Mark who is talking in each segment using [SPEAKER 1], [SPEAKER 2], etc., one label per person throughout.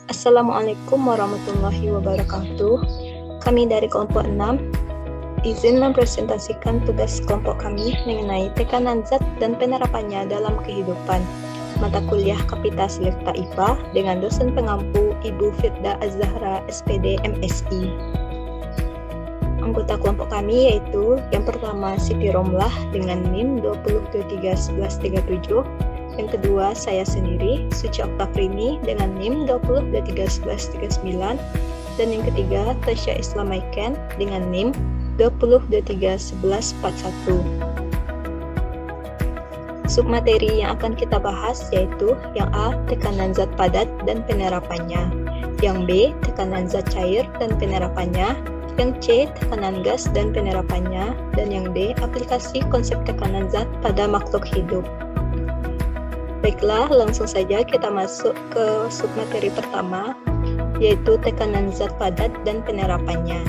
[SPEAKER 1] Assalamualaikum warahmatullahi wabarakatuh. Kami dari kelompok 6 izin mempresentasikan tugas kelompok kami mengenai tekanan zat dan penerapannya dalam kehidupan. Mata kuliah Kapita Selekta IPA dengan dosen pengampu Ibu Firda Az-Zahra SPD MSI. Anggota kelompok kami yaitu yang pertama Siti Romlah dengan NIM 20231137. Yang kedua, saya sendiri, Suci Oktafrini dengan NIM 20231139. Dan yang ketiga, Tasya Islamaiken dengan NIM 20231141. Submateri yang akan kita bahas yaitu yang A, tekanan zat padat dan penerapannya. Yang B, tekanan zat cair dan penerapannya. Yang C, tekanan gas dan penerapannya. Dan yang D, aplikasi konsep tekanan zat pada makhluk hidup. Baiklah, langsung saja kita masuk ke submateri pertama, yaitu tekanan zat padat dan penerapannya.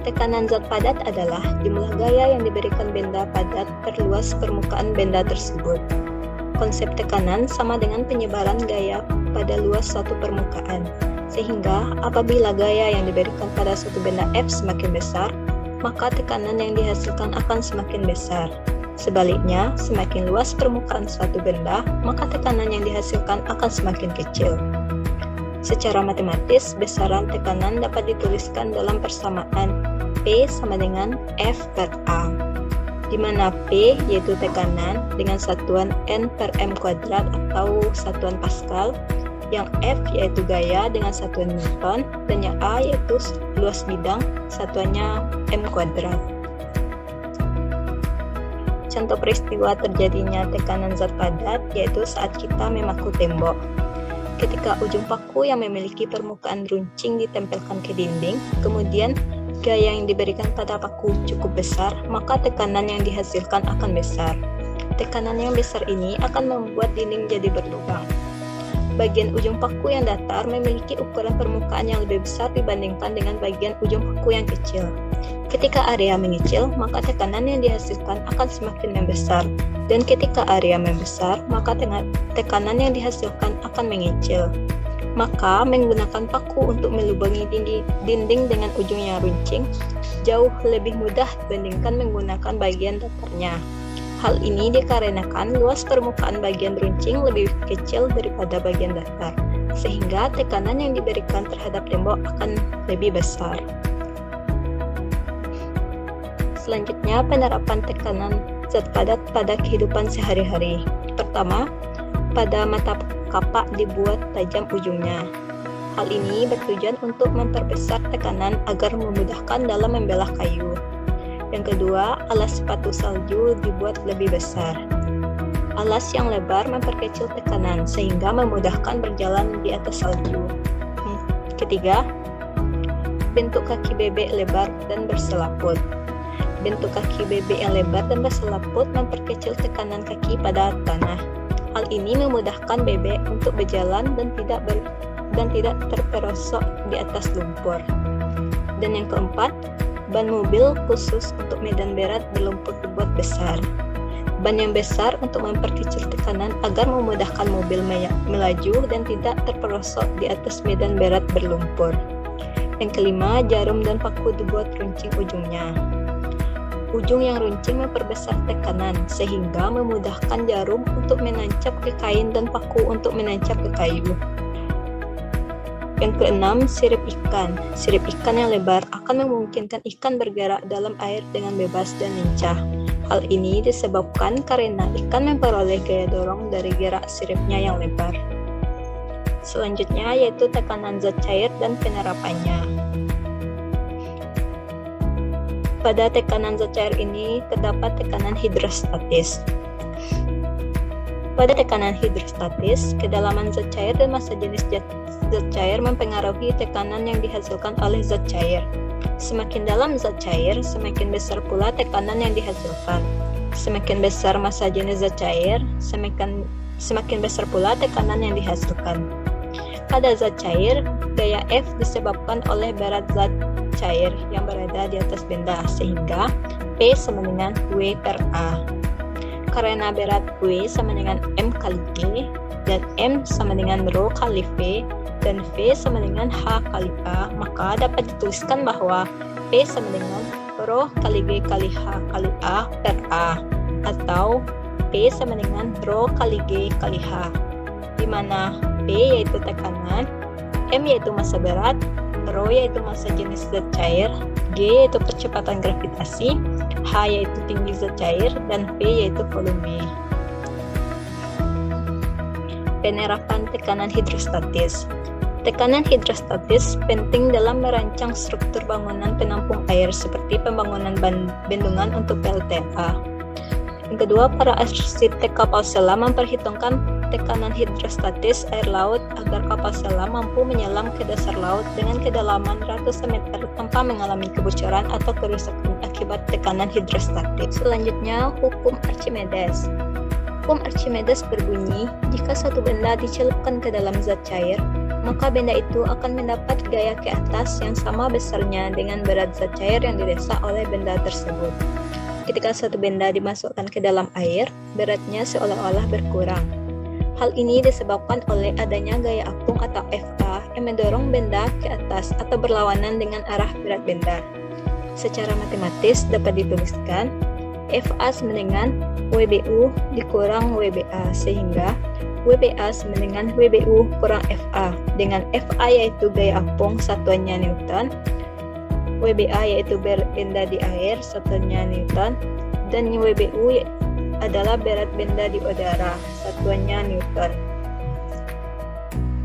[SPEAKER 1] Tekanan zat padat adalah jumlah gaya yang diberikan benda padat per luas permukaan benda tersebut. Konsep tekanan sama dengan penyebaran gaya pada luas suatu permukaan, sehingga apabila gaya yang diberikan pada suatu benda F semakin besar, maka tekanan yang dihasilkan akan semakin besar. Sebaliknya, semakin luas permukaan suatu benda, maka tekanan yang dihasilkan akan semakin kecil. Secara matematis, besaran tekanan dapat dituliskan dalam persamaan P sama dengan F per A, di mana P yaitu tekanan dengan satuan N per M kuadrat atau satuan Pascal, yang F yaitu gaya dengan satuan Newton, dan yang A yaitu luas bidang, satuannya M kuadrat. Contoh peristiwa terjadinya tekanan zat padat yaitu saat kita memaku tembok. Ketika ujung paku yang memiliki permukaan runcing ditempelkan ke dinding, kemudian gaya yang diberikan pada paku cukup besar, maka tekanan yang dihasilkan akan besar. Tekanan yang besar ini akan membuat dinding jadi berlubang. Bagian ujung paku yang datar memiliki ukuran permukaan yang lebih besar dibandingkan dengan bagian ujung paku yang kecil. Ketika area mengecil, maka tekanan yang dihasilkan akan semakin membesar. Dan ketika area membesar, maka tekanan yang dihasilkan akan mengecil. Maka, menggunakan paku untuk melubangi dinding dengan ujung yang runcing jauh lebih mudah dibandingkan menggunakan bagian datarnya. Hal ini dikarenakan luas permukaan bagian runcing lebih kecil daripada bagian datar, sehingga tekanan yang diberikan terhadap tembok akan lebih besar. Selanjutnya, penerapan tekanan zat padat pada kehidupan sehari-hari. Pertama, pada mata kapak dibuat tajam ujungnya. Hal ini bertujuan untuk memperbesar tekanan agar memudahkan dalam membelah kayu. Yang kedua, alas sepatu salju dibuat lebih besar. Alas yang lebar memperkecil tekanan sehingga memudahkan berjalan di atas salju. Ketiga, bentuk kaki bebek lebar dan berselaput. Bentuk kaki bebek yang lebar dan berselaput memperkecil tekanan kaki pada tanah. Hal ini memudahkan bebek untuk berjalan dan tidak terperosok di atas lumpur. Dan yang keempat, ban mobil khusus untuk medan berat berlumpur dibuat besar. Ban yang besar untuk memperkecil tekanan agar memudahkan mobil melaju dan tidak terperosok di atas medan berat berlumpur. Yang kelima, jarum dan paku dibuat runcing ujungnya. Ujung yang runcing memperbesar tekanan sehingga memudahkan jarum untuk menancap ke kain dan paku untuk menancap ke kayu. Yang keenam, sirip ikan. Sirip ikan yang lebar akan memungkinkan ikan bergerak dalam air dengan bebas dan lincah. Hal ini disebabkan karena ikan memperoleh gaya dorong dari gerak siripnya yang lebar. Selanjutnya yaitu tekanan zat cair dan penerapannya. Pada tekanan zat cair ini terdapat tekanan hidrostatis. Pada tekanan hidrostatis, kedalaman zat cair dan massa jenis zat cair mempengaruhi tekanan yang dihasilkan oleh zat cair. Semakin dalam zat cair, semakin besar pula tekanan yang dihasilkan. Semakin besar massa jenis zat cair, semakin besar pula tekanan yang dihasilkan. Pada zat cair, gaya F disebabkan oleh berat zat cair yang berada di atas benda, sehingga P sama dengan W per A. Karena berat W sama dengan M kali G, dan M sama dengan Rho kali V, dan V sama dengan H kali A, maka dapat dituliskan bahwa P sama dengan Rho kali G kali H kali A per A, atau P sama dengan Rho kali G kali H, di mana P yaitu tekanan, M yaitu massa berat, Rho yaitu massa jenis zat cair, G yaitu percepatan gravitasi, H yaitu tinggi zat cair, dan V yaitu volume. Penerapan tekanan hidrostatis. Tekanan hidrostatis penting dalam merancang struktur bangunan penampung air seperti pembangunan bendungan untuk PLTA. Yang kedua, para arsitek kapal selam memperhitungkan tekanan hidrostatis air laut agar kapal selam mampu menyelam ke dasar laut dengan kedalaman ratusan meter tanpa mengalami kebocoran atau kerusakan akibat tekanan hidrostatis. Selanjutnya, hukum Archimedes. Hukum Archimedes berbunyi, jika satu benda dicelupkan ke dalam zat cair, maka benda itu akan mendapat gaya ke atas yang sama besarnya dengan berat zat cair yang didesak oleh benda tersebut. Ketika satu benda dimasukkan ke dalam air, beratnya seolah-olah berkurang. Hal ini disebabkan oleh adanya gaya apung atau Fa yang mendorong benda ke atas atau berlawanan dengan arah berat benda. Secara matematis dapat dituliskan Fa sama dengan WBU dikurang WBA, sehingga WBA sama dengan WBU kurang Fa, dengan Fa yaitu gaya apung satuannya Newton, WBA yaitu benda di air satuannya Newton, dan WBU adalah berat benda di udara satuannya Newton.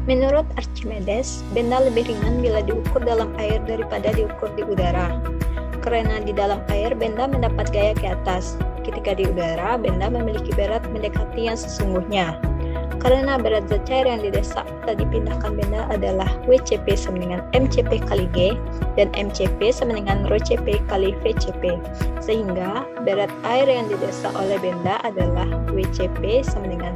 [SPEAKER 1] Menurut Archimedes, benda lebih ringan bila diukur dalam air daripada diukur di udara. Karena di dalam air benda mendapat gaya ke atas, ketika di udara benda memiliki berat mendekati yang sesungguhnya. Karena berat zat cair yang didesak atau dipindahkan benda adalah WCP sama dengan MCP kali G dan MCP sama dengan Rho CP kali VCP, sehingga berat air yang didesak oleh benda adalah WCP sama dengan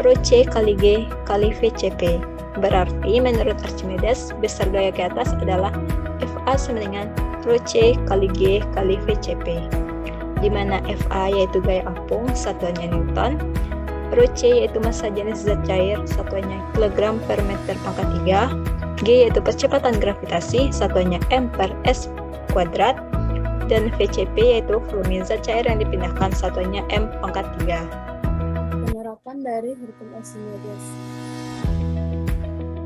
[SPEAKER 1] Rho C kali G kali VCP. Berarti menurut Archimedes, besar gaya ke atas adalah Fa sama dengan Rho C kali G kali VCP, di mana Fa yaitu gaya apung satuannya Newton, Rho C yaitu massa jenis zat cair satuannya kilogram per meter pangkat 3, G yaitu percepatan gravitasi satuannya M per S kuadrat, dan VCP yaitu volume zat cair yang dipindahkan satuannya M pangkat 3.
[SPEAKER 2] Penerapan dari hukum Archimedes.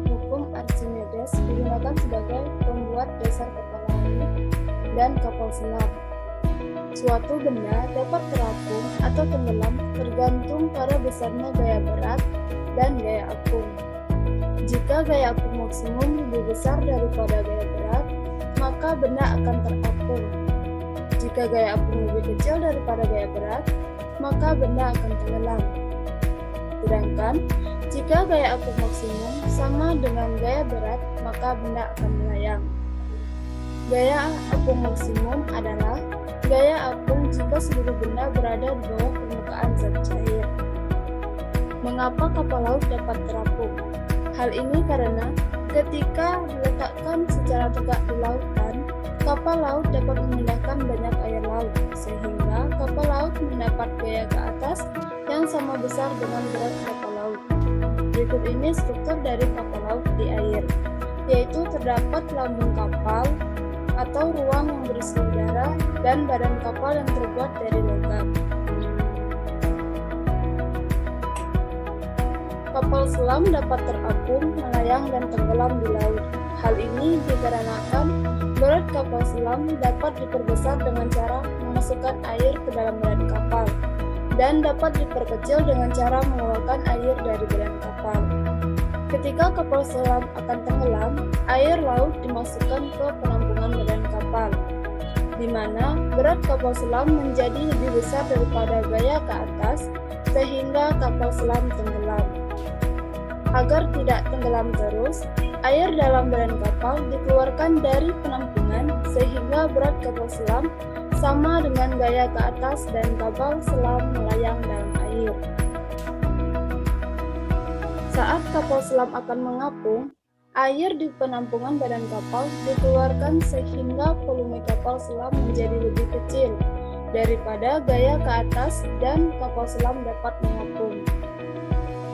[SPEAKER 2] Hukum Archimedes digunakan sebagai pembuat dasar kapal laut dan kapal selam. Suatu benda dapat terapung atau tenggelam tergantung pada besarnya gaya berat dan gaya apung. Jika gaya apung maksimum lebih besar daripada gaya berat, maka benda akan terapung. Jika gaya apung lebih kecil daripada gaya berat, maka benda akan tenggelam. Sedangkan, jika gaya apung maksimum sama dengan gaya berat, maka benda akan melayang. Gaya apung maksimum adalah gaya apung jika seluruh benda berada di bawah permukaan zat cair. Mengapa kapal laut dapat terapung? Hal ini karena ketika diletakkan secara tegak di lautan, kapal laut dapat memindahkan banyak air laut, sehingga kapal laut mendapat gaya ke atas yang sama besar dengan berat kapal laut. Berikut ini struktur dari kapal laut di air, yaitu terdapat lambung kapal atau ruang yang berisi udara dan badan kapal yang terbuat dari logam. Kapal selam dapat terapung, melayang, dan tenggelam di laut. Hal ini dikarenakan berat kapal selam dapat diperbesar dengan cara memasukkan air ke dalam badan kapal dan dapat diperkecil dengan cara mengeluarkan air dari badan kapal. Ketika kapal selam akan tenggelam, air laut dimasukkan ke penampungan badan kapal, di mana berat kapal selam menjadi lebih besar daripada gaya ke atas, sehingga kapal selam tenggelam. Agar tidak tenggelam terus, air dalam badan kapal dikeluarkan dari penampungan, sehingga berat kapal selam sama dengan gaya ke atas dan kapal selam melayang dalam air. Saat kapal selam akan mengapung, air di penampungan badan kapal dikeluarkan sehingga volume kapal selam menjadi lebih kecil daripada gaya ke atas dan kapal selam dapat mengapung.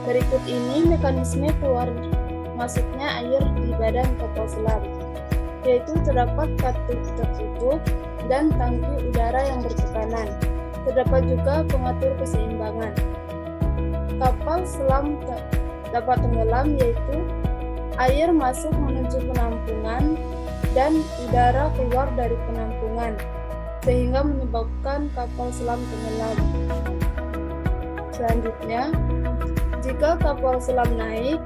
[SPEAKER 2] Berikut ini mekanisme keluar masuknya air di badan kapal selam, yaitu terdapat katup tertutup dan tangki udara yang bertekanan. Terdapat juga pengatur keseimbangan. Kapal selam dapat tenggelam, yaitu air masuk menuju penampungan dan udara keluar dari penampungan, sehingga menyebabkan kapal selam tenggelam. Selanjutnya, jika kapal selam naik,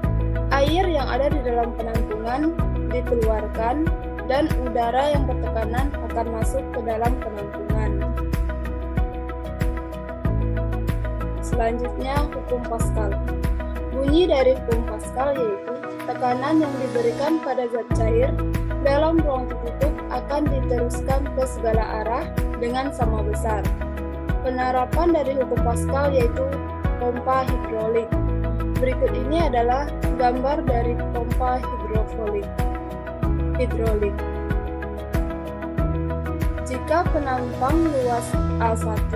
[SPEAKER 2] air yang ada di dalam penampungan dikeluarkan dan udara yang bertekanan akan masuk ke dalam penampungan. Selanjutnya, hukum Pascal. Bunyi dari hukum Pascal yaitu tekanan yang diberikan pada zat cair dalam ruang tertutup akan diteruskan ke segala arah dengan sama besar. Penerapan dari hukum Pascal yaitu pompa hidrolik. Berikut ini adalah gambar dari pompa hidrolik. Jika penampang luas A1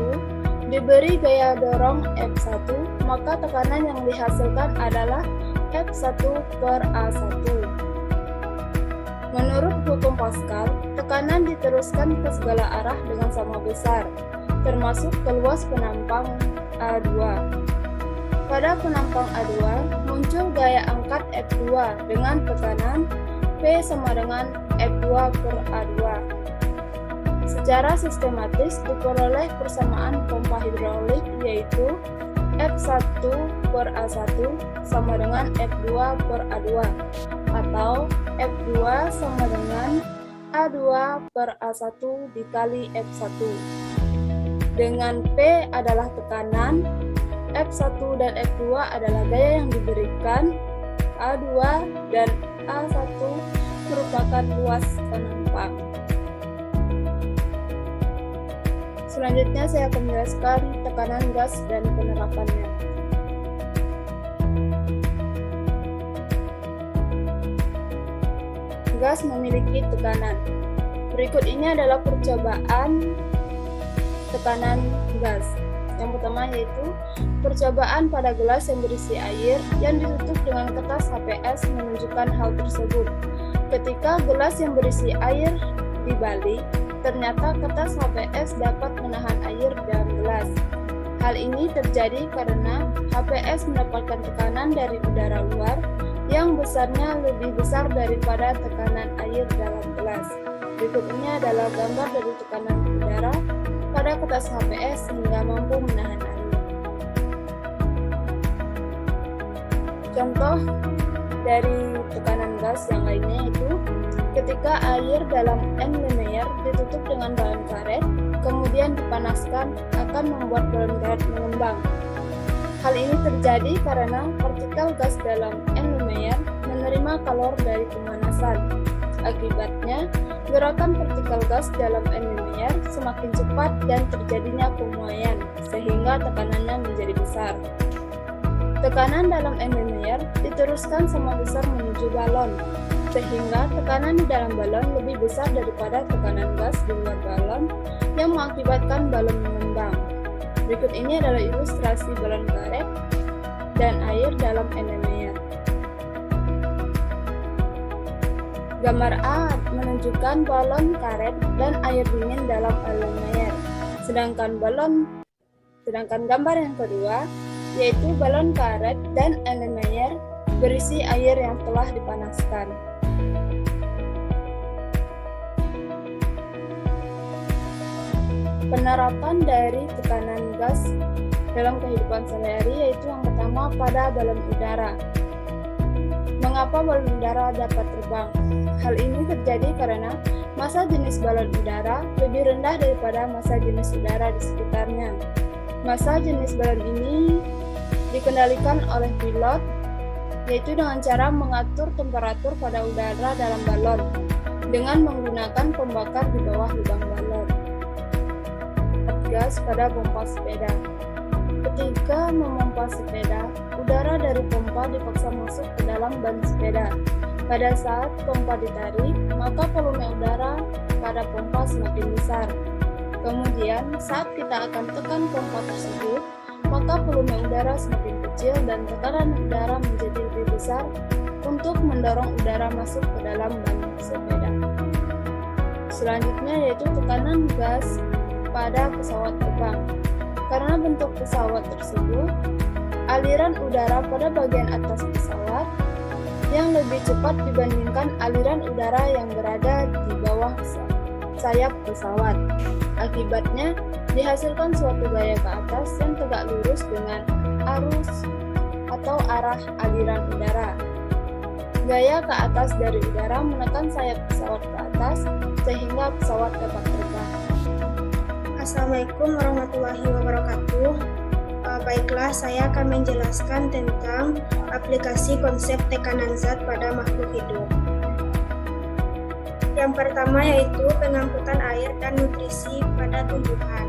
[SPEAKER 2] diberi gaya dorong F1, maka tekanan yang dihasilkan adalah F1 per A1. Menurut hukum Pascal, tekanan diteruskan ke segala arah dengan sama besar, termasuk ke luas penampang A2. Pada penampang A2, muncul gaya angkat F2 dengan tekanan P sama dengan F2 per A2. Secara sistematis diperoleh persamaan pompa hidrolik yaitu F1 per A1 sama dengan F2 per A2 atau F2 sama dengan A2 per A1 dikali F1. Dengan P adalah tekanan, F1 dan F2 adalah gaya yang diberikan, A2 dan A1 merupakan luas penampang. Selanjutnya saya akan menjelaskan tekanan gas dan penerapannya. Gas memiliki tekanan. Berikut ini adalah percobaan tekanan gas. Yang pertama yaitu percobaan pada gelas yang berisi air yang ditutup dengan kertas HPS menunjukkan hal tersebut. Ketika gelas yang berisi air dibalik, ternyata kertas HPS dapat menahan air dalam gelas. Hal ini terjadi karena HPS mendapatkan tekanan dari udara luar yang besarnya lebih besar daripada tekanan air dalam gelas. Berikut ini adalah gambar dari tekanan udara pada kertas HPS sehingga mampu menahan air. Contoh dari tekanan gas yang lainnya itu ketika air dalam N linear ditutup dengan balon karet, kemudian dipanaskan akan membuat balon karet mengembang. Hal ini terjadi karena partikel gas dalam N linear menerima kalor dari pemanasan. Akibatnya, gerakan partikel gas dalam N linear semakin cepat dan terjadinya pemuaian, sehingga tekanannya menjadi besar. Tekanan dalam N linear diteruskan sama besar menuju balon, sehingga tekanan di dalam balon lebih besar daripada tekanan gas di luar balon yang mengakibatkan balon mengembang. Berikut ini adalah ilustrasi balon karet dan air dalam N linear. Gambar A menunjukkan balon karet dan air dingin dalam N linear. Sedangkan gambar yang kedua yaitu balon karet dan N linear berisi air yang telah dipanaskan. Penerapan dari tekanan gas dalam kehidupan sehari-hari yaitu yang pertama pada balon udara. Mengapa balon udara dapat terbang? Hal ini terjadi karena massa jenis balon udara lebih rendah daripada massa jenis udara di sekitarnya. Massa jenis balon ini dikendalikan oleh pilot yaitu dengan cara mengatur temperatur pada udara dalam balon dengan menggunakan pembakar di bawah lubang balon. Gas pada pompa sepeda. Ketika memompa sepeda, udara dari pompa dipaksa masuk ke dalam ban sepeda. Pada saat pompa ditarik, maka volume udara pada pompa semakin besar. Kemudian, saat kita akan tekan pompa tersebut, maka volume udara semakin kecil. kecil dan tekanan udara menjadi lebih besar untuk mendorong udara masuk ke dalam ban sepeda. Selanjutnya yaitu tekanan gas pada pesawat terbang. Karena bentuk pesawat tersebut, aliran udara pada bagian atas pesawat yang lebih cepat dibandingkan aliran udara yang berada di bawah sayap pesawat. Akibatnya, dihasilkan suatu gaya ke atas yang tegak lurus dengan arus atau arah aliran udara. Gaya ke atas dari udara menekan sayap pesawat ke atas sehingga pesawat dapat terbang.
[SPEAKER 3] Assalamualaikum warahmatullahi wabarakatuh. Baiklah, saya akan menjelaskan tentang aplikasi konsep tekanan zat pada makhluk hidup. Yang pertama yaitu pengangkutan air dan nutrisi pada tumbuhan.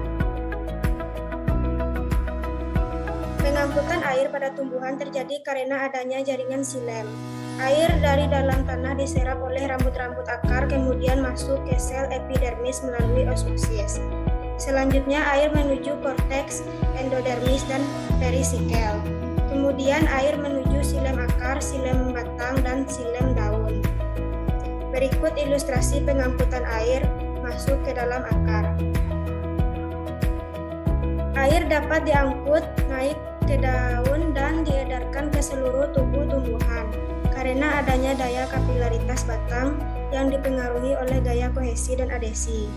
[SPEAKER 3] Pengangkutan air pada tumbuhan terjadi karena adanya jaringan xilem. Air dari dalam tanah diserap oleh rambut-rambut akar, kemudian masuk ke sel epidermis melalui osmosis. Selanjutnya air menuju korteks, endodermis, dan perisikel. Kemudian air menuju xilem akar, xilem batang, dan xilem daun. Berikut ilustrasi pengangkutan air masuk ke dalam akar. Air dapat diangkut naik ke daun dan diedarkan ke seluruh tubuh tumbuhan karena adanya daya kapilaritas batang yang dipengaruhi oleh gaya kohesi dan adesi.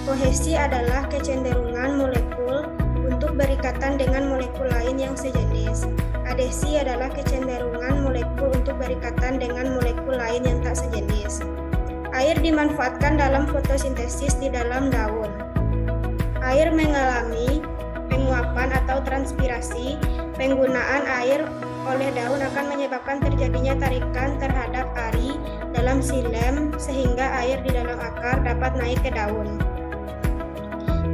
[SPEAKER 3] Kohesi adalah kecenderungan molekul untuk berikatan dengan molekul lain yang sejenis. Adesi adalah kecenderungan molekul untuk berikatan dengan molekul lain yang tak sejenis. Air dimanfaatkan dalam fotosintesis di dalam daun. Air mengalami penguapan atau transpirasi. Penggunaan air oleh daun akan menyebabkan terjadinya tarikan terhadap ari dalam xilem sehingga air di dalam akar dapat naik ke daun.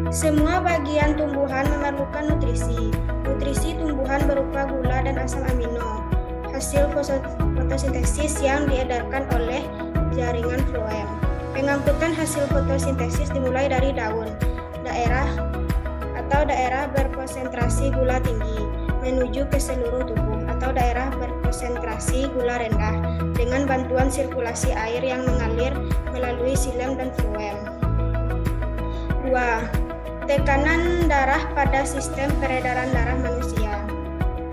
[SPEAKER 3] Semua bagian tumbuhan memerlukan nutrisi. Nutrisi tumbuhan berupa gula dan asam amino, hasil fotosintesis yang diedarkan oleh jaringan floem. Pengangkutan hasil fotosintesis dimulai dari daun, daerah berkonsentrasi gula tinggi, menuju ke seluruh tubuh atau daerah berkonsentrasi gula rendah dengan bantuan sirkulasi air yang mengalir melalui xilem dan floem. 2. Tekanan darah pada sistem peredaran darah manusia.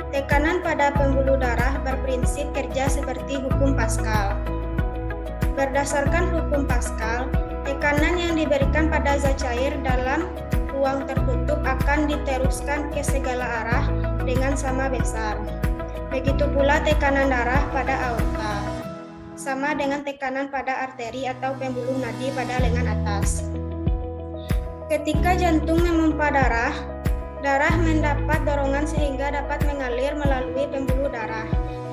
[SPEAKER 3] Tekanan pada pembuluh darah berprinsip kerja seperti hukum Pascal. Berdasarkan hukum Pascal, tekanan yang diberikan pada zat cair dalam ruang tertutup akan diteruskan ke segala arah dengan sama besar. Begitu pula tekanan darah pada aorta, sama dengan tekanan pada arteri atau pembuluh nadi pada lengan atas. Ketika jantung memompa darah, darah mendapat dorongan sehingga dapat mengalir melalui pembuluh darah,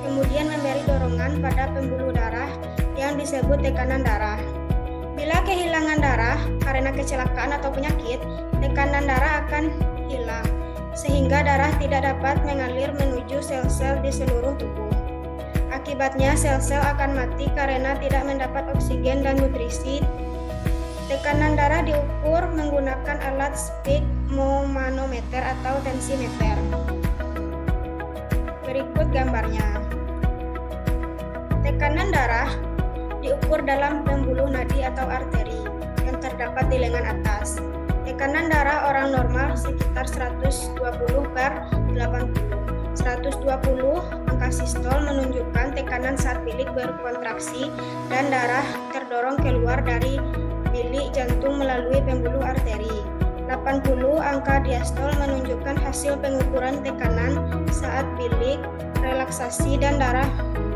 [SPEAKER 3] kemudian memberi dorongan pada pembuluh darah yang disebut tekanan darah. Bila kehilangan darah karena kecelakaan atau penyakit, tekanan darah akan hilang, sehingga darah tidak dapat mengalir menuju sel-sel di seluruh tubuh. Akibatnya sel-sel akan mati karena tidak mendapat oksigen dan nutrisi. Tekanan darah diukur menggunakan alat sphygmomanometer atau tensimeter. Berikut gambarnya. Tekanan darah diukur dalam pembuluh nadi atau arteri yang terdapat di lengan atas. Tekanan darah orang normal sekitar 120/80. 120 angka sistol menunjukkan tekanan saat bilik berkontraksi dan darah terdorong keluar dari bilik jantung melalui pembuluh arteri. 80 angka diastol menunjukkan hasil pengukuran tekanan saat bilik relaksasi dan darah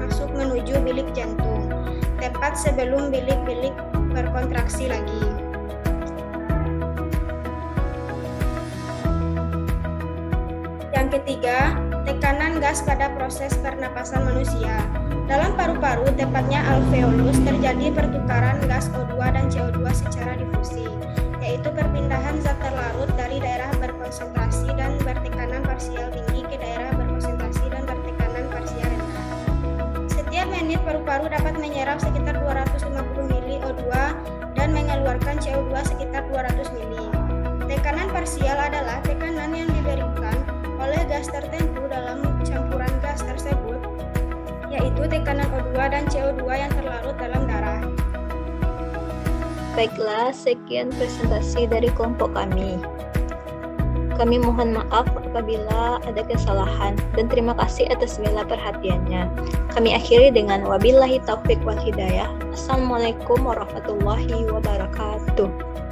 [SPEAKER 3] masuk menuju bilik jantung, tepat sebelum bilik-bilik berkontraksi lagi. Yang ketiga, tekanan gas pada proses pernapasan manusia. Dalam paru-paru, tepatnya alveolus, terjadi pertukaran gas O2 dan CO2 secara difusi, yaitu perpindahan zat terlarut dari daerah berkonsentrasi dan bertekanan parsial tinggi ke daerah berkonsentrasi dan bertekanan parsial rendah. Setiap menit paru-paru dapat menyerap sekitar 250 mili O2 dan mengeluarkan CO2 sekitar 200 mili. Tekanan parsial adalah tekanan yang diberikan oleh gas tertentu dalam campuran gas tersebut, yaitu tekanan O2 dan CO2 yang terlarut dalam darah.
[SPEAKER 1] Baiklah, sekian presentasi dari kelompok kami. Kami mohon maaf apabila ada kesalahan dan terima kasih atas segala perhatiannya. Kami akhiri dengan wabillahi taufik wal hidayah. Assalamualaikum warahmatullahi wabarakatuh.